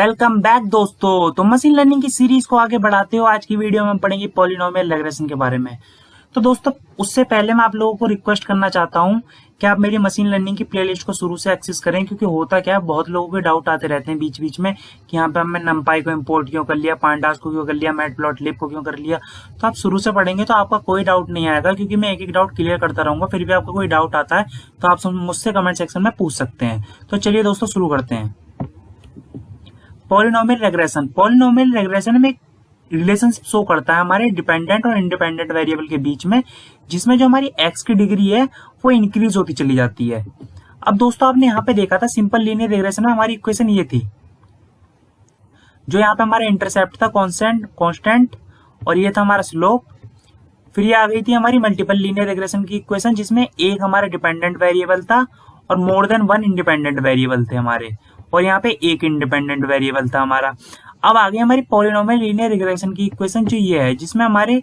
Welcome back दोस्तों। तो machine learning की सीरीज को आगे बढ़ाते हो आज की वीडियो में हम पढ़ेंगे पॉलिनोमियल रिग्रेशन के बारे में। तो दोस्तों उससे पहले मैं आप लोगों को रिक्वेस्ट करना चाहता हूं कि आप मेरी मशीन लर्निंग की प्लेलिस्ट को शुरू से एक्सेस करें, क्योंकि होता क्या है बहुत लोगों के डाउट आते रहते हैं बीच बीच में कि यहाँ पे हमने नंपाई को इम्पोर्ट क्यों कर लिया, पांडास को क्यों कर लिया, मैटप्लॉटलिब को क्यों कर लिया। तो आप शुरू से पढ़ेंगे तो आपका कोई डाउट नहीं आएगा, क्योंकि मैं एक एक डाउट क्लियर करता रहूंगा। फिर भी आपको कोई डाउट आता है तो आप मुझसे कमेंट सेक्शन में पूछ सकते हैं। तो चलिए दोस्तों शुरू करते हैं। पॉलिनोमियल रेग्रेशन में एक रिलेशनशिप शो करता है हमारे डिपेंडेंट और इंडिपेंडेंट वेरिएबल के बीच में, जिसमें जो हमारी एक्स की डिग्री है वो इंक्रीज होती चली जाती है। अब दोस्तों आपने यहाँ पे देखा था सिंपल लीनियर रिग्रेशन में हमारी इक्वेशन ये थी, जो यहाँ पे हमारा इंटरसेप्ट था कांस्टेंट और ये था हमारा स्लोप। फिर ये आ गई थी हमारी मल्टीपल लीनियर रिग्रेशन की इक्वेशन, जिसमें एक हमारा डिपेंडेंट वेरिएबल था और more than one independent variable थे हमारे, और यहाँ पे एक इंडिपेंडेंट वेरिएबल था हमारा। अब आगे हमारी पॉलिनोमियल लीनियर रिग्रेशन की इक्वेशन जो ये है, जिसमें हमारे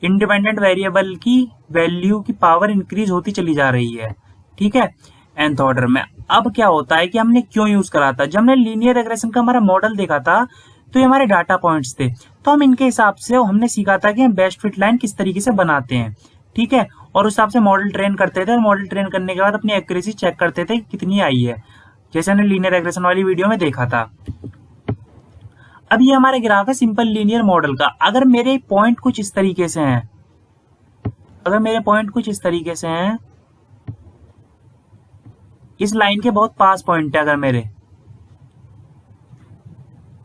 इंडिपेंडेंट वेरिएबल की वैल्यू की पावर इंक्रीज होती चली जा रही है, ठीक है, nth ऑर्डर में। अब क्या होता है कि हमने क्यों यूज करा था, जब हमने लीनियर रिग्रेशन का हमारा मॉडल देखा था तो ये हमारे डाटा पॉइंट्स थे, तो हम इनके हिसाब से हमने सीखा था कि हम बेस्ट फिट लाइन किस तरीके से बनाते हैं, ठीक है, और उस हिसाब से मॉडल ट्रेन करते थे और मॉडल ट्रेन करने के बाद अपनी एक्यूरेसी चेक करते थे कितनी आई है, जैसे हमने लीनियर रिग्रेशन वाली वीडियो में देखा था। अब ये हमारा ग्राफ है सिंपल लीनियर मॉडल का। अगर मेरे पॉइंट कुछ इस तरीके से हैं, इस लाइन के बहुत पास पॉइंट है अगर मेरे,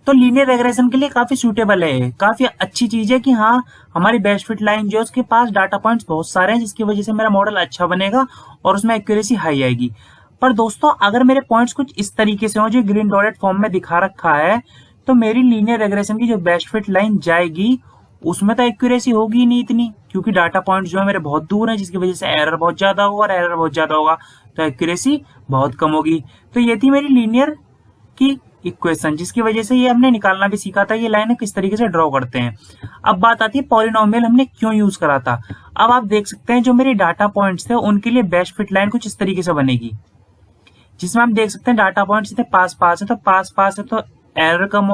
तो लीनियर रिग्रेशन के लिए काफी सूटेबल है, काफी अच्छी चीज है कि हाँ हमारी बेस्ट फिट लाइन जो है उसके पास डाटा पॉइंट्स बहुत सारे हैं, जिसकी वजह से मेरा मॉडल अच्छा बनेगा और उसमें एक्यूरेसी हाई आएगी। पर दोस्तों अगर मेरे पॉइंट्स कुछ इस तरीके से हो जो ग्रीन डॉटेड फॉर्म में दिखा रखा है, तो मेरी लीनियर रिग्रेशन की जो बेस्ट फिट लाइन जाएगी उसमें तो एक्यूरेसी होगी नहीं इतनी, क्योंकि डाटा पॉइंट्स जो है मेरे बहुत दूर हैं, जिसकी वजह से एरर बहुत ज्यादा होगा, और एरर बहुत ज्यादा होगा तो एक्यूरेसी बहुत कम होगी। तो ये थी मेरी लीनियर की इक्वेशन, जिसकी वजह से ये हमने निकालना भी सीखा था ये लाइन किस तरीके से ड्रॉ करते हैं। अब बात आती है पॉलिनोमियल हमने क्यों यूज करा था। अब आप देख सकते हैं जो मेरे डाटा पॉइंट्स थे उनके लिए बेस्ट फिट लाइन कुछ इस तरीके से बनेगी, जिसमें हम देख सकते हैं डाटा पॉइंट्स इतने पास पास है, तो पास पास है तो एरर कम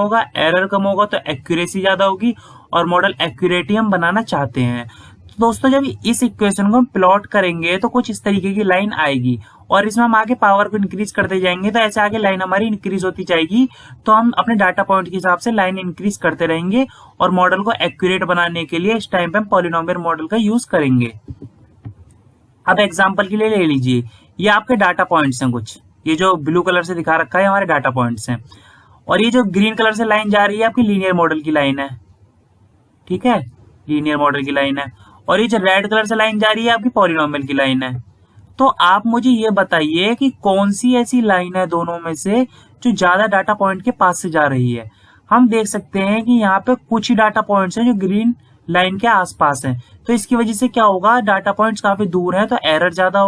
होगा तो एक्यूरेसी ज्यादा होगी, और मॉडल एक्यूरेट ही हम बनाना चाहते हैं। तो दोस्तों जब इस इक्वेशन को हम प्लॉट करेंगे तो कुछ इस तरीके की लाइन आएगी, और इसमें हम आगे पावर को इंक्रीज करते जाएंगे तो ऐसे आगे लाइन हमारी इंक्रीज होती जाएगी। तो हम अपने डाटा पॉइंट के हिसाब से लाइन इंक्रीज करते रहेंगे और मॉडल को एक्यूरेट बनाने के लिए इस टाइम पे हम पॉलिनोमियल मॉडल का यूज करेंगे। अब एग्जाम्पल के लिए ले लीजिए, ये आपके डाटा पॉइंट्स हैं कुछ, ये जो ब्लू कलर से दिखा रखा है हमारे डाटा पॉइंट्स हैं, और ये जो ग्रीन कलर से लाइन जा रही है आपकी लीनियर मॉडल की लाइन है, ठीक है, लीनियर मॉडल की लाइन है, और ये जो रेड कलर से लाइन जा रही है आपकी पॉलिनोमियल की लाइन है। तो आप मुझे ये बताइए कि कौन सी ऐसी लाइन है दोनों में से जो ज्यादा डाटा पॉइंट के पास से जा रही है। हम देख सकते हैं कि यहाँ पे कुछ ही डाटा पॉइंट्स हैं जो ग्रीन लाइन के आसपास हैं, तो इसकी वजह से क्या होगा, डाटा पॉइंट्स काफी दूर हैं तो एरर ज्यादा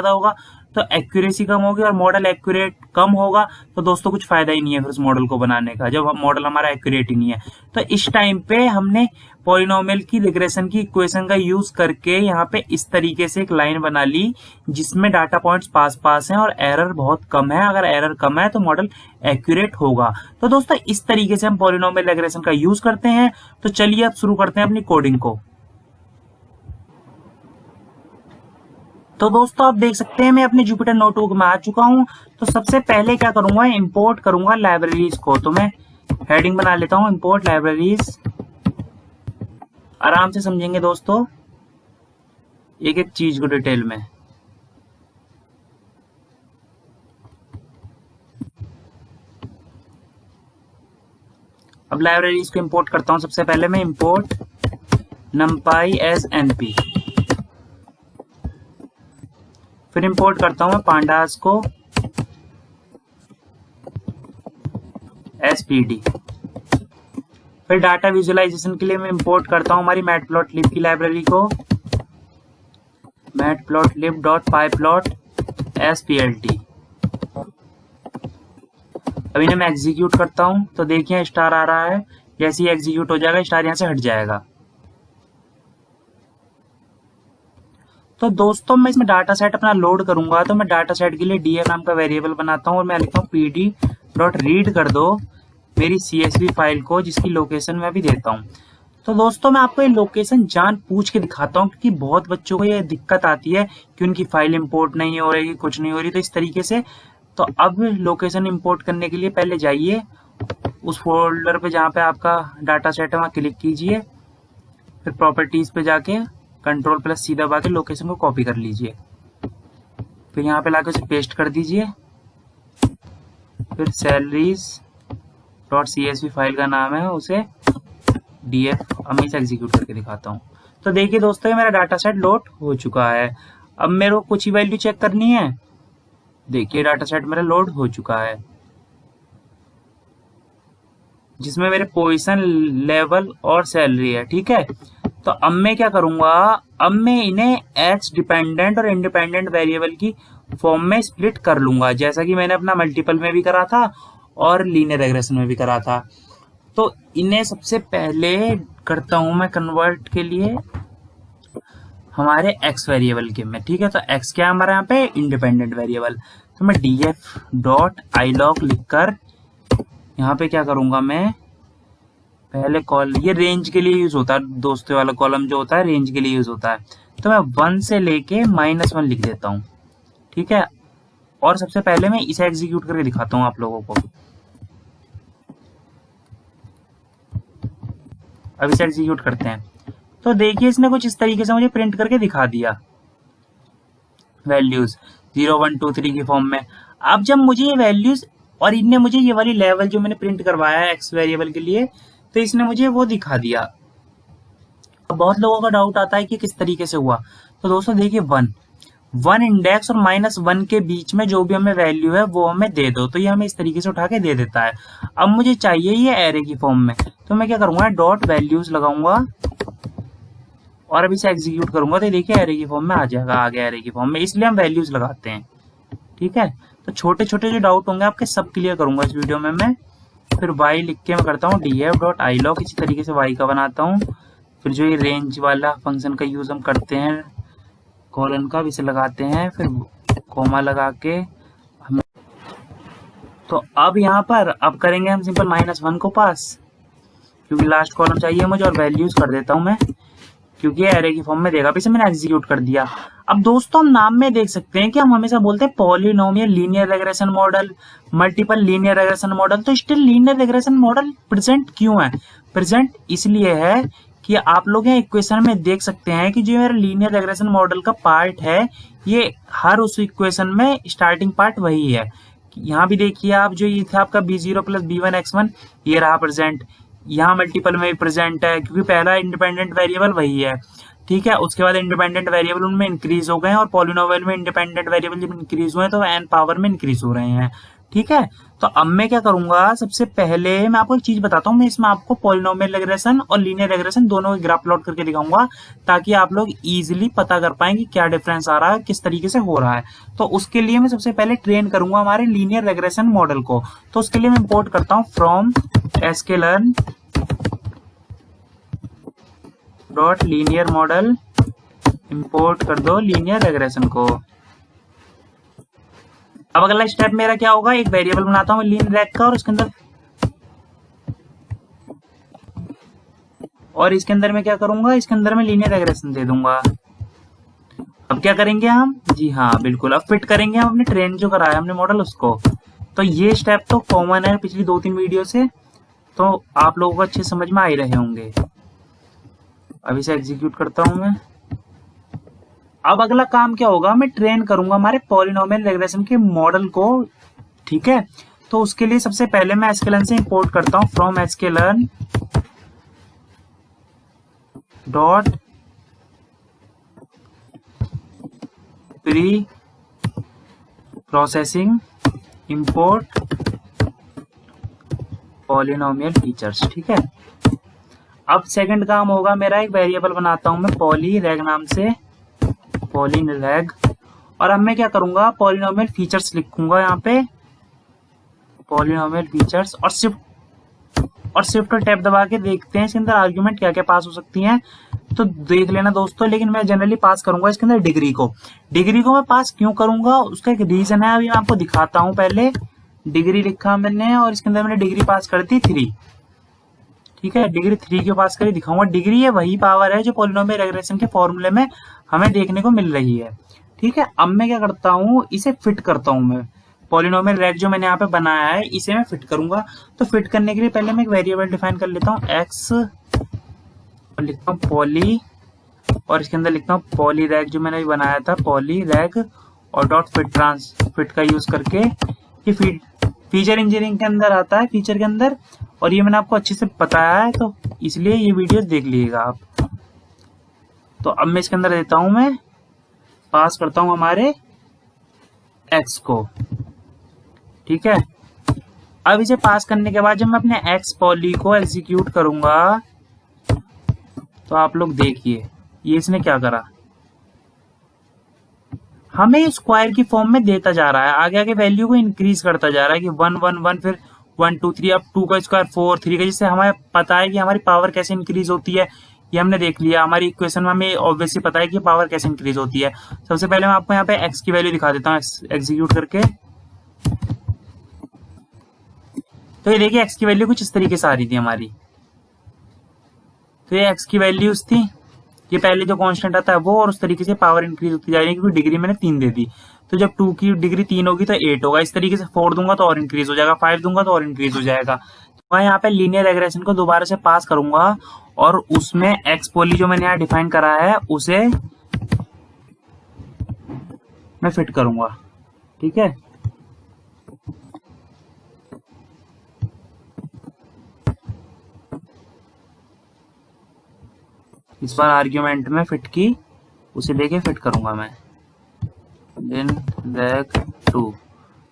होगा तो एक्यूरेसी कम होगी, और मॉडल एक्यूरेट कम होगा तो दोस्तों कुछ फायदा ही नहीं है फिर उस मॉडल को बनाने का, जब मॉडल हमारा एक्यूरेट ही नहीं है। तो इस टाइम पे हमने पॉलिनोमियल की रिग्रेशन की इक्वेशन का यूज करके यहाँ पे इस तरीके से एक लाइन बना ली, जिसमें डाटा पॉइंट्स पास पास हैं और एरर बहुत कम है। अगर एरर कम है तो मॉडल एक्यूरेट होगा। तो दोस्तों इस तरीके से हम पॉलिनोमियल रिग्रेशन का यूज करते हैं। तो चलिए अब शुरू करते हैं अपनी कोडिंग को। तो दोस्तों आप देख सकते हैं मैं अपने जुपिटर नोटबुक में आ चुका हूं। तो सबसे पहले क्या करूंगा, इंपोर्ट करूंगा लाइब्रेरीज को। तो मैं हेडिंग बना लेता हूं इंपोर्ट लाइब्रेरीज। आराम से समझेंगे दोस्तों एक एक चीज को डिटेल में। अब लाइब्रेरीज को इंपोर्ट करता हूं। सबसे पहले मैं इंपोर्ट numpy एज np, फिर इंपोर्ट करता हूं मैं पांडास को spd। फिर डाटा विजुअलाइजेशन के लिए मैं इंपोर्ट करता हूं हमारी मैटप्लॉटलिब की लाइब्रेरी को, matplotlib.pyplot splt। अब इन्हें मैं एग्जीक्यूट करता हूं तो देखिए स्टार आ रहा है, जैसे ही एग्जीक्यूट हो जाएगा स्टार यहां से हट जाएगा। तो दोस्तों मैं इसमें डाटा सेट अपना लोड करूंगा, तो मैं डाटा सेट के लिए df नाम का वेरिएबल बनाता हूँ और मैं लिखता हूँ pd डॉट रीड कर दो मेरी CSV फाइल को, जिसकी लोकेशन मैं भी देता हूँ। तो दोस्तों मैं आपको ये लोकेशन जान पूछ के दिखाता हूँ, क्योंकि बहुत बच्चों को ये दिक्कत आती है कि उनकी फाइल इंपोर्ट नहीं हो रही, कुछ नहीं हो रही। तो इस तरीके से, तो अब लोकेशन इंपोर्ट करने के लिए पहले जाइए उस फोल्डर पे जहाँ पे आपका डाटा सेट है, वहाँ क्लिक कीजिए, फिर प्रॉपर्टीज पे जाके Ctrl+C दबा के लोकेशन को कॉपी कर लीजिए, फिर यहाँ पे लाके उसे पेस्ट कर दीजिए, फिर सैलरीज डॉट CSV फाइल का नाम है उसे df। अब मैं इसे एग्जीक्यूट करके दिखाता हूँ। तो देखिए दोस्तों, ये मेरा डाटा सेट लोड हो चुका है। अब मेरे को कुछ ही वैल्यू चेक करनी है। देखिए डाटा सेट मेरा लोड हो चुका है, जिसमें मेरे पोजीशन, लेवल और सैलरी है। ठीक है, तो अब मैं क्या करूंगा, अब मैं इन्हें एक्स डिपेंडेंट और इंडिपेंडेंट वेरिएबल की फॉर्म में स्प्लिट कर लूंगा, जैसा कि मैंने अपना मल्टीपल में भी करा था और लीनियर रिग्रेशन में भी करा था। तो इन्हें सबसे पहले करता हूं मैं कन्वर्ट के लिए हमारे एक्स वेरिएबल के में। ठीक है, तो एक्स क्या है हमारे यहाँ पे, इंडिपेंडेंट वेरिएबल। तो मैं df डॉट ilog लिखकर यहाँ पे क्या करूंगा, मैं पहले कॉल, ये रेंज के लिए यूज होता है दोस्तों, वाला कॉलम जो होता है रेंज के लिए यूज होता है। तो मैं 1 से लेके -1 लिख देता हूँ। ठीक है, और सबसे पहले मैं इसे एग्जीक्यूट करके दिखाता हूँ आप लोगों को। अब इसे एग्जीक्यूट करते हैं, तो देखिए इसने कुछ इस तरीके से मुझे प्रिंट करके दिखा दिया, वैल्यूज 0 1 2 3 की फॉर्म में। अब जब मुझे ये वैल्यूज और इनने मुझे ये वाली लेवल जो मैंने प्रिंट करवाया है एक्स वेरिएबल के लिए, तो इसने मुझे वो दिखा दिया। अब बहुत लोगों का डाउट आता है कि किस तरीके से हुआ। तो दोस्तों देखिए 1 इंडेक्स और -1 के बीच में जो भी हमें वैल्यू है वो हमें दे दो, तो ये हमें इस तरीके से उठा के दे देता है। अब मुझे चाहिए ये एरे की फॉर्म में, तो मैं क्या करूंगा, डॉट वैल्यूज लगाऊंगा और अब इसे एग्जीक्यूट करूंगा, तो देखिए एरे की फॉर्म में आ जाएगा, आ गया एरे की फॉर्म में। इसलिए हम वैल्यूज लगाते हैं। ठीक है, तो छोटे छोटे जो डाउट होंगे आपके सब क्लियर करूंगा इस वीडियो में मैं। फिर y लिख के मैं करता हूँ df डॉट ilog, इसी तरीके से y का बनाता हूँ। फिर जो ये रेंज वाला फंक्शन का यूज हम करते हैं, कॉलन का, इसे लगाते हैं, फिर कोमा लगा के हम, तो अब यहाँ पर अब करेंगे हम सिंपल -1 को पास, क्योंकि लास्ट कॉलम चाहिए मुझे, और वैल्यूज कर देता हूँ मैं, क्योंकि एरे की फॉर्म में देगा। इसे मैंने एग्जीक्यूट कर दिया। अब दोस्तों हम नाम में देख सकते हैं कि हम हमेशा बोलते हैं polynomial linear regression model, multiple linear regression model. तो still linear regression model present क्यों है? प्रेजेंट इसलिए है कि आप लोग यहाँ इक्वेशन में देख सकते हैं कि जो मेरा लीनियर रिग्रेशन मॉडल का पार्ट है, ये हर उस इक्वेशन में स्टार्टिंग पार्ट वही है। यहाँ भी देखिए आप, जो ये था आपका b0 + b1 x1, ये रहा प्रेजेंट। यहाँ मल्टीपल में भी प्रेजेंट है, क्योंकि पहला इंडिपेंडेंट वेरिएबल वही है। ठीक है, उसके बाद इंडिपेंडेंट वेरिएबल उनमें इंक्रीज हो गए हैं, और पॉलिनोमियल में इंडिपेंडेंट वेरिएबल जब इंक्रीज हुए तो n पावर में इंक्रीज हो रहे हैं। ठीक है, तो अब मैं क्या करूंगा, सबसे पहले मैं आपको एक चीज बताता हूँ। मैं इसमें आपको पॉलिनोमियल रिग्रेशन और लीनियर रिग्रेशन दोनों के ग्राफ प्लॉट करके दिखाऊंगा, ताकि आप लोग इजीली पता कर पाएं कि क्या डिफरेंस आ रहा है, किस तरीके से हो रहा है। तो उसके लिए मैं सबसे पहले ट्रेन करूंगा हमारे लीनियर रिग्रेशन मॉडल को। तो उसके लिए मैं इंपोर्ट करता हूँ from sklearn dot linear model, import कर दो लीनियर रिग्रेशन को। अब अगला स्टेप मेरा क्या होगा, एक वेरिएबल बनाता हूँ लीन रैग का, और इसके अंदर मैं क्या करूंगा, इसके अंदर मैं लीनियर रिग्रेशन दे दूंगा। अब क्या करेंगे हम, जी हाँ बिल्कुल, अब फिट करेंगे हम अपने ट्रेन जो कराया हमने मॉडल उसको। तो ये स्टेप तो कॉमन है पिछली 2-3 वीडियो से, तो आप लोगों को अच्छे समझ में आ ही रहे होंगे। अब इसे एग्जीक्यूट करता हूं मैं। अब अगला काम क्या होगा, मैं ट्रेन करूंगा हमारे पॉलिनोमियल रिग्रेशन के मॉडल को। ठीक है, तो उसके लिए सबसे पहले मैं sklearn से इंपोर्ट करता हूं from sklearn dot pre processing import polynomial features. ठीक है, अब सेकंड काम होगा मेरा, एक वेरिएबल बनाता हूं मैं पॉलीरैग नाम से, पॉलीरैग, और अब मैं क्या करूंगा, पॉलिनोमियल फीचर्स लिखूंगा यहाँ पे, पॉलिनोमियल फीचर्स, और शिफ्ट और टैब दबा के देखते हैं इसके अंदर आर्गुमेंट क्या क्या पास हो सकती हैं। तो देख लेना दोस्तों। लेकिन मैं जनरली पास करूंगा इसके अंदर डिग्री को मैं पास क्यों करूंगा, उसका एक रीजन है, अभी मैं आपको दिखाता हूँ। पहले डिग्री लिखा मैंने और इसके अंदर मैंने डिग्री पास कर दी 3। ठीक है, डिग्री 3 क्यों पास करी दिखाऊंगा। डिग्री ये वही पावर है जो पॉलिनोमियल रिग्रेशन के फॉर्मूले में हमें देखने को मिल रही है। ठीक है, अब मैं क्या करता हूँ, इसे फिट करता हूँ। मैं पॉलिनोमियल रेग जो मैंने यहाँ पे बनाया है इसे मैं फिट करूंगा। तो फिट करने के लिए पहले मैं एक वेरिएबल डिफाइन कर लेता हूँ एक्स, और लिखता हूँ पॉली, और इसके अंदर लिखता हूँ पॉली रैग जो मैंने बनाया था, पॉली रैग, और डॉट फिट का यूज करके ये फीचर इंजीनियरिंग के अंदर आता है, फीचर के अंदर, और ये मैंने आपको अच्छे से बताया है, तो इसलिए ये वीडियो देख लीजिएगा आप। तो अब मैं इसके अंदर देता हूं, मैं पास करता हूं हमारे एक्स को। ठीक है, अब इसे पास करने के बाद जब मैं अपने एक्स पॉली को एग्जीक्यूट करूंगा तो आप लोग देखिए ये इसने क्या करा, हमें स्क्वायर की फॉर्म में देता जा रहा है, आगे आगे वैल्यू को इंक्रीज करता जा रहा है कि 1 1 1 फिर 1 2 3, अब 2 का स्क्वायर 4 3 का, जिससे हमें पता है कि हमारी पावर कैसे इंक्रीज होती है। ये हमने देख लिया, हमारी इक्वेशन में हमें ऑब्वियसली पता है कि पावर कैसे इंक्रीज होती है। सबसे पहले मैं आपको यहाँ पे एक्स की वैल्यू दिखा देता हूँ एग्जीक्यूट करके। तो ये देखिए एक्स की वैल्यू कुछ इस तरीके से आ रही थी हमारी। तो ये एक्स की वैल्यूज थी, ये पहले जो कांस्टेंट आता है वो, और उस तरीके से पावर इंक्रीज होती जा रही है क्योंकि डिग्री मैंने 3 दे दी। तो जब 2 की डिग्री 3 होगी तो 8 होगा, इस तरीके से 4 दूंगा तो और इंक्रीज हो जाएगा, 5 दूंगा तो और इंक्रीज हो जाएगा। तो मैं यहाँ पे लीनियर रिग्रेशन को दोबारा से पास करूंगा और उसमें एक्स पॉली जो मैंने यहाँ डिफाइन करा है उसे मैं फिट करूंगा। ठीक है, इस बार आर्ग्यूमेंट में फिट की उसे लेके फिट करूंगा मैं, इन रैग 2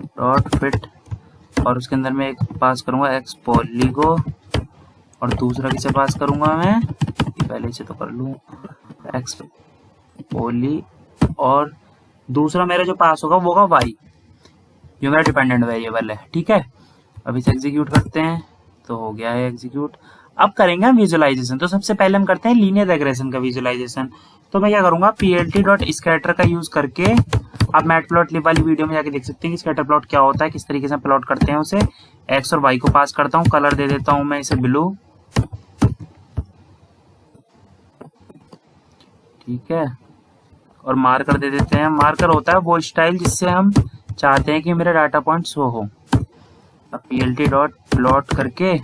डॉट फिट, और उसके अंदर मैं एक पास करूंगा एक्स पॉली को, और दूसरा किसे पास करूंगा मैं, पहले से तो कर लूं, एक्स पॉली, और दूसरा मेरा जो पास होगा वो होगा वाई जो मेरा डिपेंडेंट वेरिएबल है। ठीक है, अब इसे एग्जीक्यूट करते हैं तो हो गया है एग्जीक्यूट। अब करेंगे हम विजुअलाइजेशन। तो सबसे पहले हम करते हैं लीनियर रिग्रेशन का विजुअलाइजेशन। तो मैं क्या करूंगा, plt डॉट स्कैटर का यूज करके, आप मैटप्लॉटलिब वाली वीडियो में जाके देख सकते हैं कि स्कैटर प्लॉट क्या होता है, किस तरीके से प्लॉट करते हैं उसे। एक्स और वाई को पास करता हूँ, कलर दे देता हूँ मैं इसे ब्लू। ठीक है, और मार्कर दे देते हैं। मार्कर होता है वो स्टाइल जिससे हम चाहते हैं कि मेरा डाटा पॉइंट शो हो। अब plt डॉट प्लॉट करके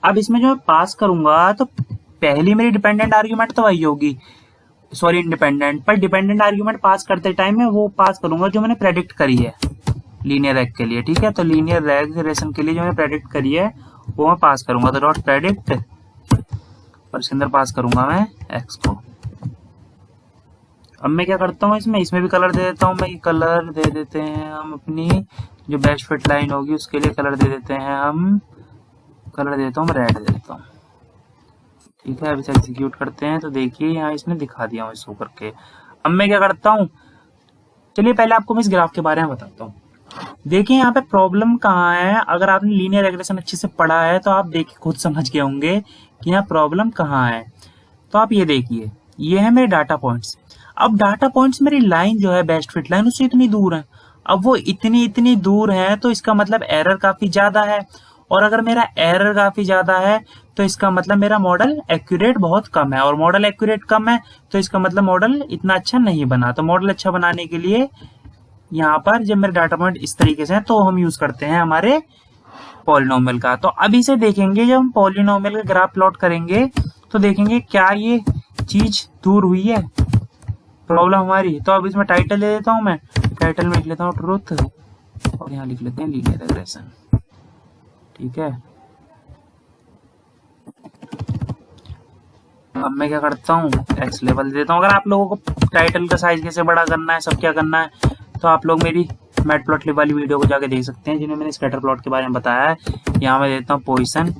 अब इसमें जो मैं पास करूंगा तो पहली मेरी डिपेंडेंट आर्ग्यूमेंट तो वही होगी, सॉरी इंडिपेंडेंट, पर डिपेंडेंट आर्ग्यूमेंट पास करते टाइम में वो पास करूंगा जो मैंने प्रेडिक्ट करी है लीनियर रैग के लिए। ठीक है, तो लीनियर रिग्रेशन के लिए जो मैंने प्रेडिक्ट करी है वो मैं पास करूंगा, तो डॉट प्रेडिक्ट, और इसके अंदर पास करूंगा मैं एक्स को। अब मैं क्या करता हूँ, इसमें भी कलर दे देता हूँ मैं, कलर दे देते हैं हम अपनी जो बेस्ट फिट लाइन होगी उसके लिए कलर दे देते हैं हम, कलर देता हूँ मैं रेड दे देता हूँ। ठीक है, अब इसे एग्जीक्यूट करते हैं तो देखिए यहाँ इसने दिखा दिया शो करके। अब मैं क्या करता हूँ, चलिए पहले आपको मैं इस ग्राफ के बारे में बताता हूँ। देखिए यहाँ पे प्रॉब्लम कहाँ है, अगर आपने लीनियर रिग्रेशन अच्छे से पढ़ा है तो आप देखिए खुद समझ गए होंगे कि यहाँ प्रॉब्लम कहाँ है। तो आप ये देखिए, ये है मेरे डाटा पॉइंट्स। अब डाटा पॉइंट्स मेरी लाइन जो है बेस्ट फिट लाइन उससे इतनी दूर है। अब वो इतनी दूर है तो इसका मतलब एरर काफी ज्यादा है, और अगर मेरा एरर काफी ज्यादा है तो इसका मतलब मेरा मॉडल एक्यूरेट बहुत कम है, और मॉडल एक्यूरेट कम है तो इसका मतलब मॉडल इतना अच्छा नहीं बना। तो मॉडल अच्छा बनाने के लिए यहाँ पर जब मेरे डाटा पॉइंट इस तरीके से है तो हम यूज करते हैं हमारे पॉलिनोमियल का। तो अभी से देखेंगे जब हम पॉलिनोमियल का ग्राफ प्लॉट करेंगे तो देखेंगे क्या ये चीज दूर हुई है प्रॉब्लम हमारी। तो अब इसमें टाइटल दे देता हूं मैं, टाइटल में लिख लेता हूँ ट्रूथ, और यहाँ लिख लेते हैं लीनियर रिग्रेशन। ठीक है, अब मैं क्या करता हूँ, एक्स लेवल दे देता हूँ। अगर आप लोगों को टाइटल का साइज कैसे बड़ा करना है, सब क्या करना है, तो आप लोग मेरी मैटप्लॉटलिब वाली वीडियो को जाके देख सकते हैं जिन्हें मैंने स्कैटर प्लॉट के बारे में बताया है। यहाँ मैं देता हूँ पोजीशन,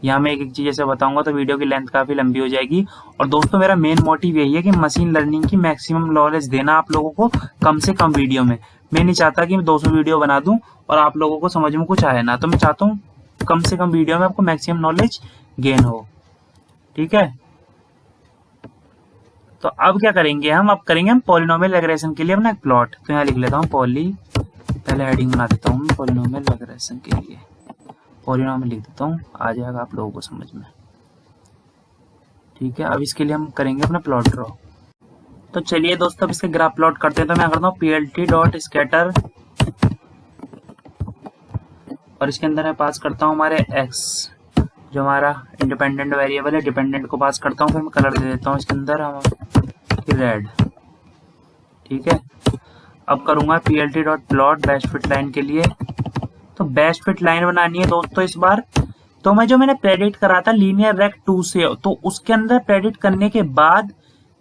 यहाँ मैं एक एक चीज ऐसे बताऊंगा तो वीडियो की लेंथ काफी लंबी हो जाएगी। और दोस्तों मेरा मेन मोटिव यही है कि मशीन लर्निंग की मैक्सिमम नॉलेज देना आप लोगों को कम से कम वीडियो में। मैं नहीं चाहता कि मैं 200 वीडियो बना दूं और आप लोगों को समझ में कुछ आए ना, तो मैं चाहता हूँ कम से कम वीडियो में आपको मैक्सिमम नॉलेज गेन हो। ठीक है, तो अब क्या करेंगे अब करेंगे पॉलिनोमियल रिग्रेशन के लिए अपना एक प्लॉट। तो यहाँ लिख लेता हूँ पहले हेडिंग बना देता हूँ पॉलिनोमियल रिग्रेशन के लिए, पॉलिनोमियल लिख देता हूँ, आ जाएगा आप लोगों को समझ में। ठीक है, अब इसके लिए हम करेंगे अपना प्लॉट ड्रॉ। तो चलिए दोस्तों अब इसके ग्राफ प्लॉट करते हैं। तो मैं करता हूँ plt.scatter और इसके अंदर मैं पास करता हूँ हमारे x, जो हमारा इंडिपेंडेंट वेरिएबल है, डिपेंडेंट को पास करता हूँ, फिर मैं कलर दे देता हूँ इसके अंदर रेड। ठीक है, अब करूंगा plt.plot बेस्ट फिट लाइन के लिए। तो बेस्ट फिट लाइन बनानी है दोस्तों इस बार। तो मैं जो मैंने प्रेडिक्ट करा था लीनियर रेक्ट 2 से, तो उसके अंदर प्रेडिक्ट करने के बाद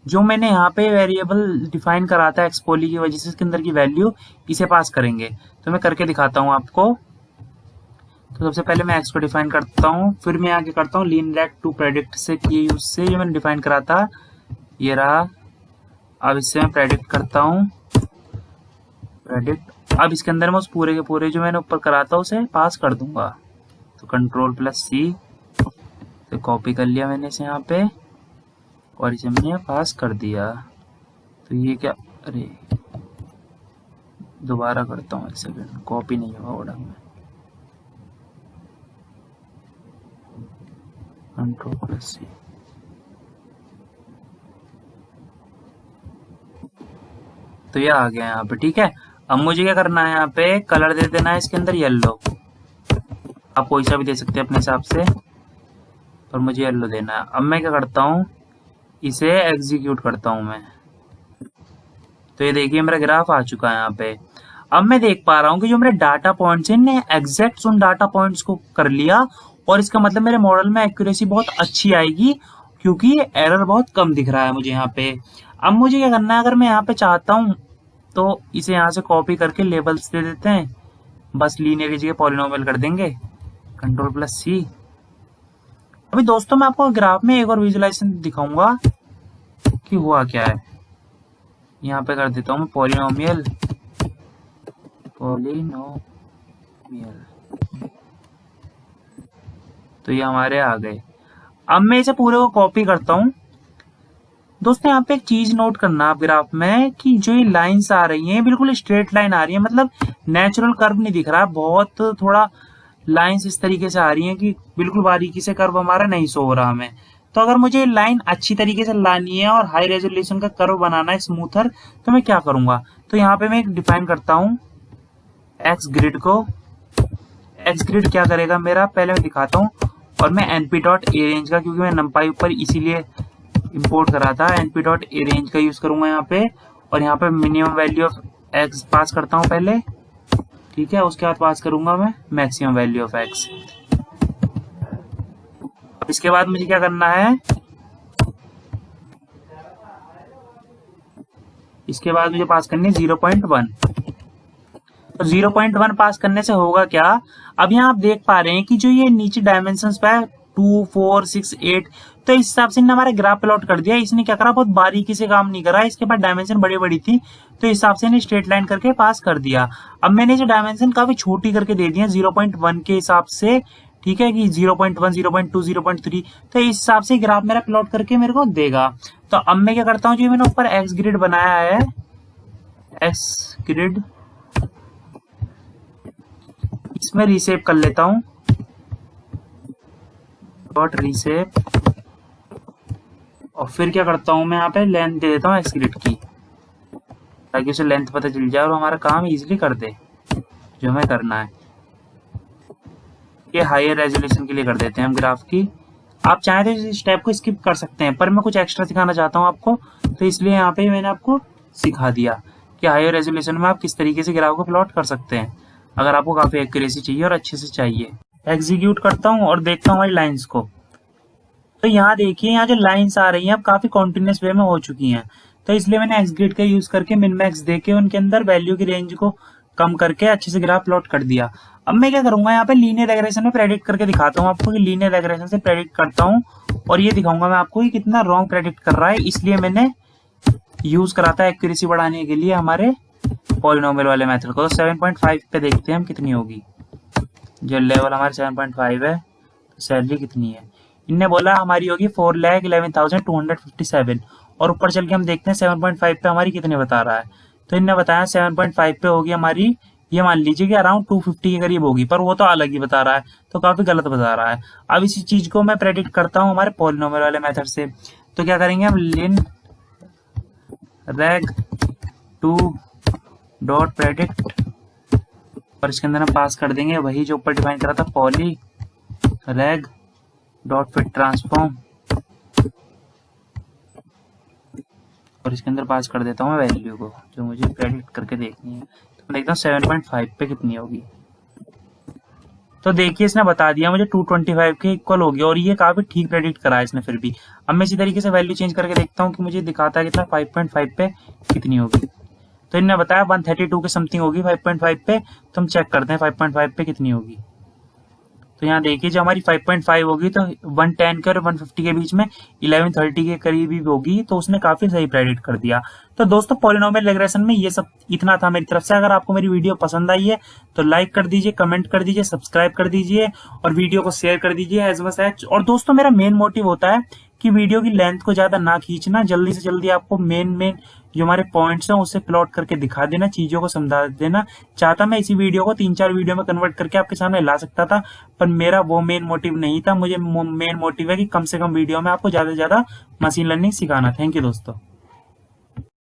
जो मैंने यहाँ पे वेरिएबल डिफाइन करा था एक्सपोली की वजह से इसके अंदर की वैल्यू, इसे पास करेंगे। तो मैं करके दिखाता हूँ आपको। तो सबसे पहले मैं एक्स को डिफाइन करता हूँ, फिर मैं आगे करता हूँ लीन रेक्ट 2 प्रेडिक्ट से किए यूज से, जो मैंने डिफाइन करा था ये रहा। अब इससे मैं प्रेडिक्ट करता हूँ प्रेडिक्ट। अब इसके अंदर मैं उस पूरे के पूरे जो मैंने ऊपर करा था उसे पास कर दूंगा। तो Ctrl+C तो कॉपी कर लिया मैंने इसे यहाँ पे और इसे मैंने पास कर दिया। तो ये क्या, अरे दोबारा करता हूँ, एक सेकेंड, कॉपी नहीं हुआ ऑर्डर में। Ctrl+C तो ये आ गया यहाँ पे। ठीक है, अब मुझे क्या करना है, यहाँ पे कलर दे देना है इसके अंदर येलो। आप कोई सा भी दे सकते हैं अपने हिसाब से, और मुझे येलो देना है। अब मैं क्या करता हूँ, इसे एग्जीक्यूट करता हूँ मैं। तो ये देखिए मेरा ग्राफ आ चुका है यहाँ पे। अब मैं देख पा रहा हूँ कि जो मेरे डाटा पॉइंट्स हैं ने एग्जैक्ट उन डाटा पॉइंट्स को कर लिया, और इसका मतलब मेरे मॉडल में एक्यूरेसी बहुत अच्छी आएगी, क्योंकि एरर बहुत कम दिख रहा है मुझे यहाँ पे। अब मुझे क्या करना है, अगर मैं यहाँ पे चाहता हूँ तो इसे यहाँ से कॉपी करके लेबल्स दे देते हैं, बस लीनियर की जगह पॉलिनोमियल कर देंगे। Ctrl+C। अभी दोस्तों मैं आपको ग्राफ में एक और विजुअलाइजेशन दिखाऊंगा कि हुआ क्या है। यहाँ पे कर देता हूँ मैं पॉलिनोमियल। तो ये हमारे आ गए। अब मैं इसे पूरे को कॉपी करता हूँ। दोस्तों यहाँ पे एक चीज नोट करना आप ग्राफ में, कि जो ये लाइंस आ रही हैं बिल्कुल स्ट्रेट लाइन आ रही है, मतलब नेचुरल कर्व नहीं दिख रहा, बहुत थोड़ा लाइंस इस तरीके से आ रही हैं कि बिल्कुल बारीकी से कर्व हमारा नहीं शो हो रहा हमें। तो अगर मुझे लाइन अच्छी तरीके से लानी है और हाई रेजोल्यूशन का कर्व बनाना है स्मूथर, तो मैं क्या करूंगा, तो यहाँ पे मैं एक डिफाइन करता हूँ एक्स ग्रिड को। एक्स ग्रिड क्या करेगा मेरा, पहले मैं दिखाता हूँ, और मैं np.arange का, क्योंकि मैं numpy ऊपर इसीलिए इंपोर्ट करा था, np.arange का यूज करूंगा यहाँ पे। और यहाँ पे मिनिमम वैल्यू ऑफ एक्स पास करता हूँ पहले। ठीक है, उसके बाद पास करूंगा मैं मैक्सिमम वैल्यू ऑफ एक्स। इसके बाद मुझे क्या करना है, इसके बाद मुझे पास करनी है 0.1। तो 0.1 पास करने से होगा क्या, अब यहाँ आप देख पा रहे हैं कि जो ये नीचे डायमेंशंस पे है 2, 4, 6, 8, तो इस हिसाब से हमारे ग्राफ प्लॉट कर दिया। इसने क्या करा, बहुत बारीकी से काम नहीं करा, इसके बाद डायमेंशन बड़ी बड़ी थी, तो इस हिसाब से इन्हें स्ट्रेट लाइन करके पास कर दिया। अब मैंने जो डायमेंशन काफी छोटी करके दे दी है 0.1 के हिसाब से। ठीक है, कि 0.1, 0.2, 0.3, तो इस हिसाब से ग्राफ मेरा प्लॉट करके मेरे को देगा। तो अब मैं क्या करता हूँ, जो मैंने ऊपर एक्स ग्रिड बनाया है, एक्स ग्रिड, इसमें रीसेप कर लेता हूँ, डॉट रीसेप, और फिर क्या करता हूँ मैं यहाँ पे लेंथ दे देता हूँ एक्स ग्रिड की, ताकि उसे लेंथ पता चल जाए और हमारा काम इजीली कर दे जो हमें करना है। ये हायर रेजोल्यूशन के लिए कर देते हैं हम ग्राफ की। आप चाहें तो इस स्टेप को स्किप कर सकते हैं, पर मैं कुछ एक्स्ट्रा सिखाना चाहता हूँ आपको, तो इसलिए यहाँ पे मैंने आपको सिखा दिया कि हायर रेजोल्यूशन में आप किस तरीके से ग्राफ को प्लॉट कर सकते हैं, अगर आपको काफी एक्यूरेसी चाहिए और अच्छे से चाहिए। एग्जीक्यूट करता हूँ और देखता हूँ हमारी लाइंस को। तो यहाँ देखिए, यहाँ जो लाइंस आ रही हैं अब काफी कॉन्टिन्यूस वे में हो चुकी हैं, तो इसलिए मैंने एक्स ग्रिड का यूज करके मिन मैक्स देके उनके अंदर वैल्यू की रेंज को कम करके अच्छे से ग्राफ प्लॉट कर दिया। अब मैं क्या करूंगा, यहाँ पे लीनियर रिग्रेशन में प्रेडिक्ट करके दिखाता हूँ आपको कि लीनियर रिग्रेशन से प्रेडिक्ट करता हूँ, और ये दिखाऊंगा मैं आपको कि कितना रॉन्ग प्रेडिक्ट कर रहा है। इसलिए मैंने यूज करा था एक्यूरेसी बढ़ाने के लिए हमारे पॉलिनोमियल वाले मेथड को। तो 7.5 पे देखते हैं हम कितनी होगी। जो लेवल हमारे 7.5 है, तो सैलरी कितनी है? इनने बोला हमारी होगी 4,11,257 और ऊपर चल के हम देखते हैं 7.5 पे हमारी कितने बता रहा है। तो इनने बताया 7.5 पे होगी हमारी, ये मान लीजिए कि अराउंड 250 के करीब होगी, पर वो तो अलग ही बता रहा है, तो काफी गलत बता रहा है। अब इसी चीज को मैं प्रेडिक्ट करता हूँ हमारे पॉलिनोमियल वाले मेथड से। तो क्या करेंगे हम, लिन रेग टू डॉट प्रेडिक्ट, और इसके अंदर हम पास कर देंगे वही जो ऊपर डिफाइन करा था, पॉली रेग डॉट फिट ट्रांसफॉर्म, और इसके अंदर पास कर देता हूँ मैं वैल्यू को जो मुझे प्रेडिक्ट करके देखनी है। तो मैं देखता हूँ 7.5 पे कितनी होगी। तो देखिए इसने बता दिया मुझे 225 के इक्वल होगी, और ये काफी ठीक प्रेडिक्ट करा है इसने फिर भी। अब मैं इसी तरीके से वैल्यू चेंज करके देखता हूँ कि मुझे दिखाता है कितना 5.5 पे कितनी होगी। तो इन्होंने बताया 132 के समथिंग होगी 5.5 पे। तो हम चेक करते हैं 5.5 पे कितनी होगी। तो यहाँ देखिए जो हमारी 5.5 होगी तो 110 के और 150 के बीच में 1130 के करीब ही होगी, तो उसने काफी सही प्रेडिक्ट कर दिया। तो दोस्तों पॉलिनोमियल रिग्रेशन में ये सब इतना था मेरी तरफ से। अगर आपको मेरी वीडियो पसंद आई है तो लाइक कर दीजिए, कमेंट कर दीजिए, सब्सक्राइब कर दीजिए और वीडियो को शेयर कर दीजिए एज मच एज। और दोस्तों मेरा मेन मोटिव होता है कि वीडियो की लेंथ को ज्यादा ना खींचना, जल्दी से जल्दी आपको मेन जो हमारे पॉइंट्स हैं उसे प्लॉट करके दिखा देना, चीजों को समझा देना। चाहता मैं इसी वीडियो को 3-4 वीडियो में कन्वर्ट करके आपके सामने ला सकता था, पर मेरा वो मेन मोटिव नहीं था। मुझे मेन मोटिव है कि कम से कम वीडियो में आपको ज्यादा से ज्यादा मशीन लर्निंग सिखाना। थैंक यू दोस्तों।